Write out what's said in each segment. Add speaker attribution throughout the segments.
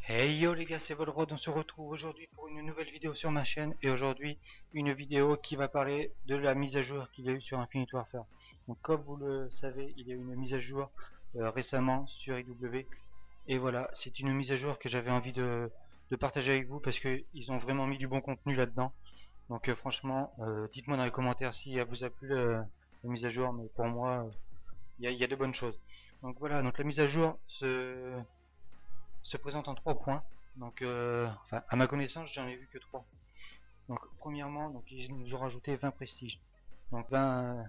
Speaker 1: Hey yo les gars, c'est Volrod, on se retrouve aujourd'hui pour une nouvelle vidéo sur ma chaîne et aujourd'hui une vidéo qui va parler de la mise à jour qu'il y a eu sur Infinite Warfare. Donc comme vous le savez, il y a eu une mise à jour récemment sur IW et voilà, c'est une mise à jour que j'avais envie de partager avec vous parce que ils ont vraiment mis du bon contenu là-dedans. Donc franchement, dites-moi dans les commentaires si elle vous a plu la mise à jour, mais pour moi, il y a de bonnes choses. Donc voilà, donc la mise à jour se présente en 3 points. Donc, enfin, à ma connaissance, j'en ai vu que 3. Donc, premièrement, donc, ils nous ont rajouté 20 prestiges. Donc, 20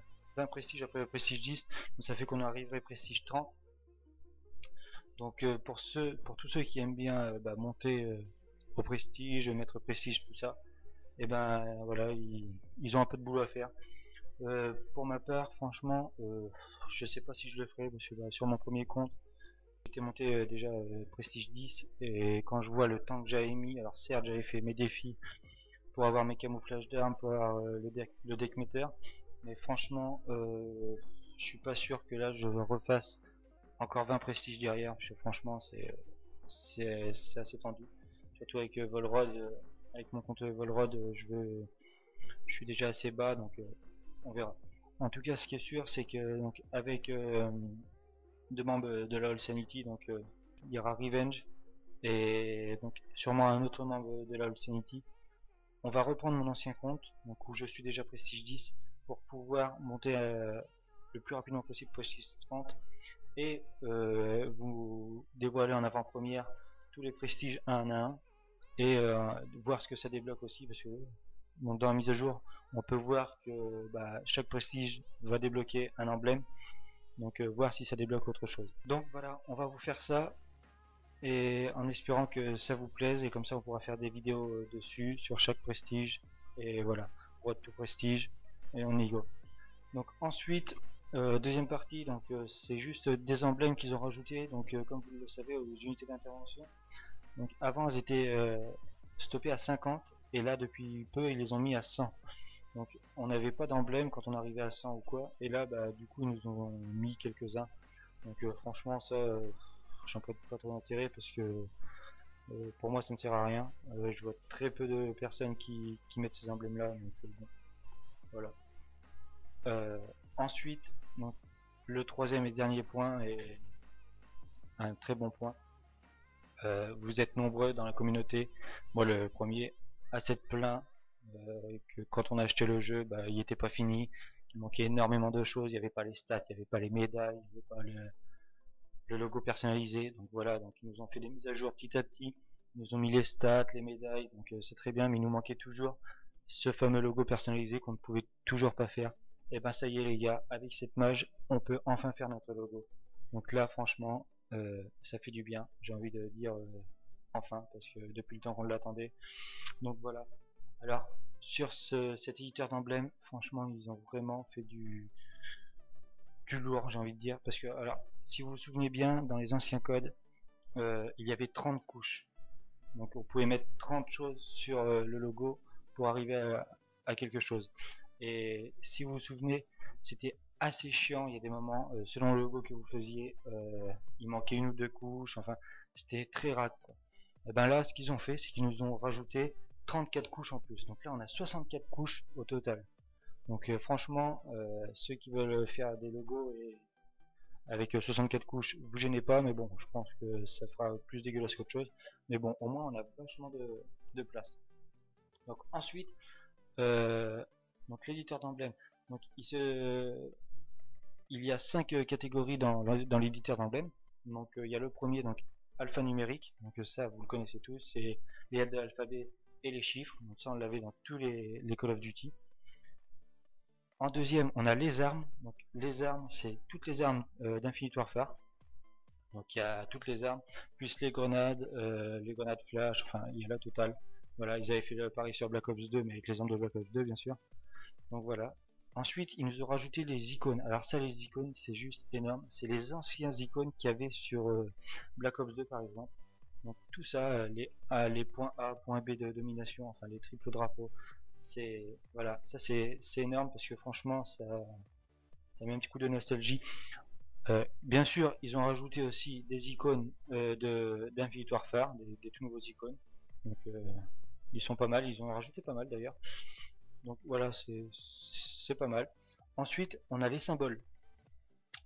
Speaker 1: prestiges après le prestige 10. Donc, ça fait qu'on arriverait prestige 30. Donc, pour tous ceux qui aiment bien monter au prestige, mettre prestige, tout ça, et ben voilà, ils ont un peu de boulot à faire. Pour ma part, franchement, je sais pas si je le ferai parce que sur mon premier compte, j'étais monté déjà prestige 10 et quand je vois le temps que j'avais mis, alors certes j'avais fait mes défis pour avoir mes camouflages d'armes, pour avoir le deck meter, mais franchement je suis pas sûr que là je refasse encore 20 prestiges derrière, parce que franchement c'est assez tendu, surtout avec Volrod, avec mon compte Volrod, je suis déjà assez bas, donc on verra. En tout cas, ce qui est sûr, c'est que donc avec deux membres de la All Sanity, donc il y aura Revenge et donc sûrement un autre membre de la All Sanity. On va reprendre mon ancien compte, donc où je suis déjà prestige 10, pour pouvoir monter le plus rapidement possible prestige 30 et vous dévoiler en avant-première tous les prestiges un à un et voir ce que ça débloque aussi, parce que donc, dans la mise à jour on peut voir que chaque prestige va débloquer un emblème, donc voir si ça débloque autre chose. Donc voilà, on va vous faire ça et en espérant que ça vous plaise, et comme ça on pourra faire des vidéos dessus sur chaque prestige et voilà, road to prestige et on y go. Donc ensuite deuxième partie, donc c'est juste des emblèmes qu'ils ont rajouté, donc comme vous le savez aux unités d'intervention, donc avant elles étaient stoppées à 50 et là depuis peu ils les ont mis à 100. Donc on n'avait pas d'emblème quand on arrivait à 100 ou quoi, et là du coup ils nous ont mis quelques-uns. Donc franchement ça j'en prête pas trop d'intérêt parce que pour moi ça ne sert à rien. Je vois très peu de personnes qui mettent ces emblèmes là, donc bon, voilà. Ensuite, donc, le troisième et dernier point est un très bon point. Vous êtes nombreux dans la communauté, moi le premier, à s'être plaint que quand on a acheté le jeu, il n'était pas fini, qu'il manquait énormément de choses, il n'y avait pas les stats, il n'y avait pas les médailles, il n'y avait pas le logo personnalisé. Donc voilà, donc ils nous ont fait des mises à jour petit à petit, ils nous ont mis les stats, les médailles, donc c'est très bien, mais il nous manquait toujours ce fameux logo personnalisé qu'on ne pouvait toujours pas faire. Et ben ça y est les gars, avec cette mage, on peut enfin faire notre logo. Donc là franchement, ça fait du bien, j'ai envie de dire enfin, parce que depuis le temps qu'on l'attendait. Donc voilà. Alors sur cet éditeur d'emblème, franchement ils ont vraiment fait du lourd, j'ai envie de dire, parce que alors si vous vous souvenez bien, dans les anciens codes, il y avait 30 couches. Donc on pouvait mettre 30 choses sur le logo pour arriver à quelque chose. Et si vous vous souvenez, c'était assez chiant, il y a des moments, selon le logo que vous faisiez, il manquait une ou deux couches, enfin c'était très rare, quoi. Et ben là, ce qu'ils ont fait, c'est qu'ils nous ont rajouté 34 couches en plus. Donc là, on a 64 couches au total. Donc franchement, ceux qui veulent faire des logos et avec 64 couches, vous gênez pas, mais bon, je pense que ça fera plus dégueulasse qu'autre chose. Mais bon, au moins on a vachement de place. Donc ensuite, euh, donc l'éditeur d'emblème. Donc il y a 5 catégories dans l'éditeur d'emblème. Donc il y a le premier, donc alphanumérique. Donc ça, vous le connaissez tous, c'est les lettres de l'alphabet et les chiffres. Donc ça, on l'avait dans tous les Call of Duty. En deuxième, on a les armes. Donc les armes, c'est toutes les armes d'Infinite Warfare. Donc il y a toutes les armes, plus les grenades flash, enfin il y a la totale. Voilà, ils avaient fait pareil sur Black Ops 2, mais avec les armes de Black Ops 2 bien sûr. Donc voilà. Ensuite, ils nous ont rajouté les icônes. Alors ça, les icônes, c'est juste énorme. C'est les anciens icônes qu'il y avait sur Black Ops 2 par exemple. Donc tout ça, les points A, points B de domination, enfin les triples drapeaux. C'est voilà, ça c'est énorme parce que franchement, ça met un petit coup de nostalgie. Bien sûr, ils ont rajouté aussi des icônes d'Infinite Warfare, des tout nouveaux icônes. Donc ils sont pas mal, ils ont rajouté pas mal d'ailleurs. Donc voilà, c'est pas mal. Ensuite, on a les symboles.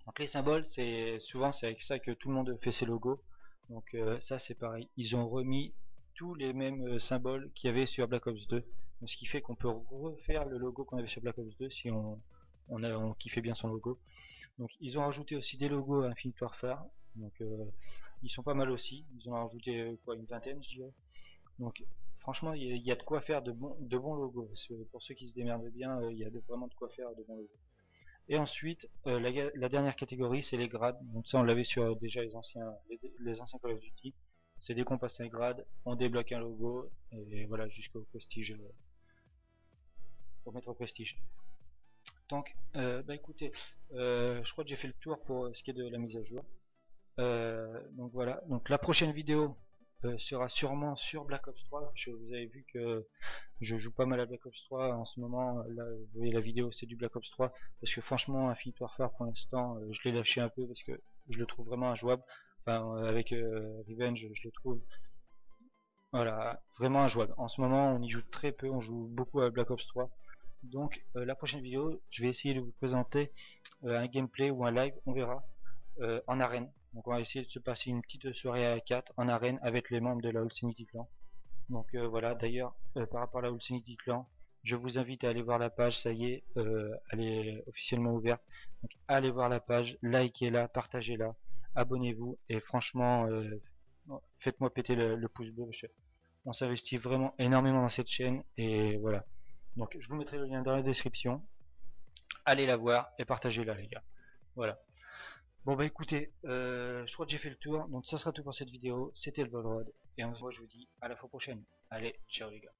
Speaker 1: Donc les symboles, c'est avec ça que tout le monde fait ses logos. Donc ça c'est pareil. Ils ont remis tous les mêmes symboles qu'il y avait sur Black Ops 2. Donc, ce qui fait qu'on peut refaire le logo qu'on avait sur Black Ops 2 si on kiffait bien son logo. Donc ils ont rajouté aussi des logos à Infinite Warfare. Donc ils sont pas mal aussi. Ils ont rajouté quoi, une vingtaine je dirais. Donc franchement il y a de quoi faire de bons logos. Pour ceux qui se démerdent bien, il y a vraiment de quoi faire de bons logos. Et ensuite, la dernière catégorie, c'est les grades. Donc ça, on l'avait sur déjà les anciens Call of Duty. C'est dès qu'on passe un grade, on débloque un logo, et voilà, jusqu'au prestige, pour mettre au prestige. Donc, bah écoutez, je crois que j'ai fait le tour pour ce qui est de la mise à jour. Donc voilà, donc la prochaine vidéo sera sûrement sur Black Ops 3. Vous avez vu que je joue pas mal à Black Ops 3 en ce moment. Là, vous voyez la vidéo, c'est du Black Ops 3 parce que franchement, Infinite Warfare pour l'instant, je l'ai lâché un peu parce que je le trouve vraiment injouable. Enfin, avec Revenge, je le trouve voilà vraiment injouable. En ce moment, on y joue très peu, on joue beaucoup à Black Ops 3. Donc, la prochaine vidéo, je vais essayer de vous présenter un gameplay ou un live, on verra, en arène. Donc, on va essayer de se passer une petite soirée à 4 en arène avec les membres de la Old Sanity Clan. Donc voilà, d'ailleurs, par rapport à la Old Sanity Clan, je vous invite à aller voir la page, ça y est, elle est officiellement ouverte. Donc allez voir la page, likez-la, partagez-la, abonnez-vous et franchement, faites-moi péter le pouce bleu. On s'investit vraiment énormément dans cette chaîne et voilà. Donc je vous mettrai le lien dans la description. Allez la voir et partagez-la les gars. Voilà. Bon bah écoutez, je crois que j'ai fait le tour, donc ça sera tout pour cette vidéo, c'était le Volrod, et on se voit, je vous dis à la fois prochaine. Allez, ciao les gars.